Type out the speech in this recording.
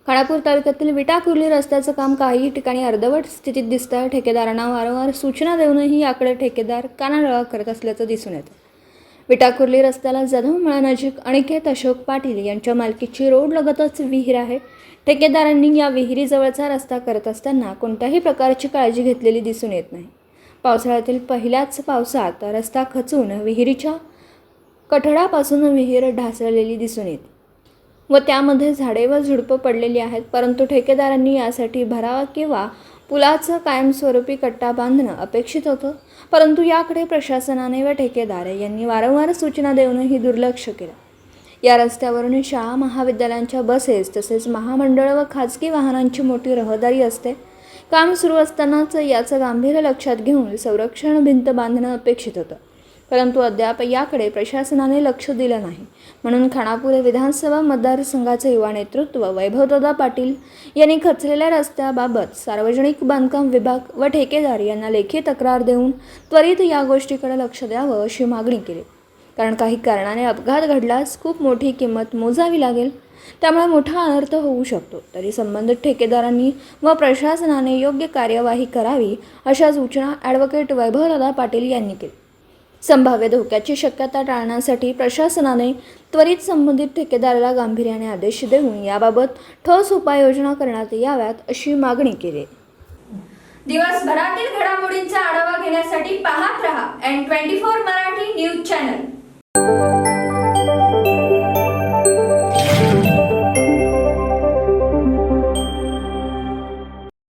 खानापूर तालुक्यातील विटा कुर्ली रस्त्याचं काम काही ठिकाणी अर्धवट स्थितीत दिसतं. ठेकेदारांना वारंवार सूचना देऊनही याकडे ठेकेदार कानाडोळा करत असल्याचं दिसून येतं. विटा कुर्ली रस्त्याला जधवमळानजीक अनिकेत अशोक पाटील यांच्या मालकीची रोडलगतच विहीर आहे. ठेकेदारांनी या विहिरीजवळचा रस्ता करत असताना कोणत्याही प्रकारची काळजी घेतलेली दिसून येत नाही. पावसाळ्यातील पहिल्याच पावसात रस्ता खचून विहिरीच्या कठड्यापासून विहीर ढासळलेली दिसून येते व त्यामध्ये झाडे व झुडपं पडलेली आहेत. परंतु ठेकेदारांनी यासाठी भरावा किंवा पुलाचं कायमस्वरूपी कट्टा बांधणं अपेक्षित होतं. परंतु याकडे प्रशासनाने व ठेकेदार यांनी वारंवार सूचना देऊनही दुर्लक्ष केलं. या रस्त्यावरून शाळा महाविद्यालयांच्या बसेस तसेच महामंडळ व खाजगी वाहनांची मोठी रहदारी असते. काम सुरू असतानाच याचं गांभीर्य लक्षात घेऊन संरक्षण भिंत बांधणं अपेक्षित होतं. परंतु अद्याप याकडे प्रशासनाने लक्ष दिलं नाही. म्हणून खानापूर विधानसभा मतदारसंघाचे युवा नेतृत्व वैभवदादा पाटील यांनी खचलेल्या रस्त्याबाबत सार्वजनिक बांधकाम विभाग व ठेकेदार यांना लेखी तक्रार देऊन त्वरित या गोष्टीकडे लक्ष द्यावं अशी मागणी केली. कारण काही कारणाने अपघात घडल्यास खूप मोठी किंमत मोजावी लागेल, त्यामुळे मोठा अनर्थ होऊ शकतो. तरी संबंधित ठेकेदारांनी व प्रशासनाने योग्य कार्यवाही करावी अशा सूचना ॲडव्होकेट वैभवदादा पाटील यांनी केली. संभाव्य धोक्याची शक्यता टाळण्यासाठी प्रशासनाने त्वरित संबंधित ठेकेदाराला गांभीर्याने आदेश देऊन याबाबत ठोस उपाययोजना करण्यात याव्यात अशी मागणी केली. दिवसभरातील घडामोडींचा आढावा घेण्यासाठी पाहत रहा N24 मराठी न्यूज चॅनल.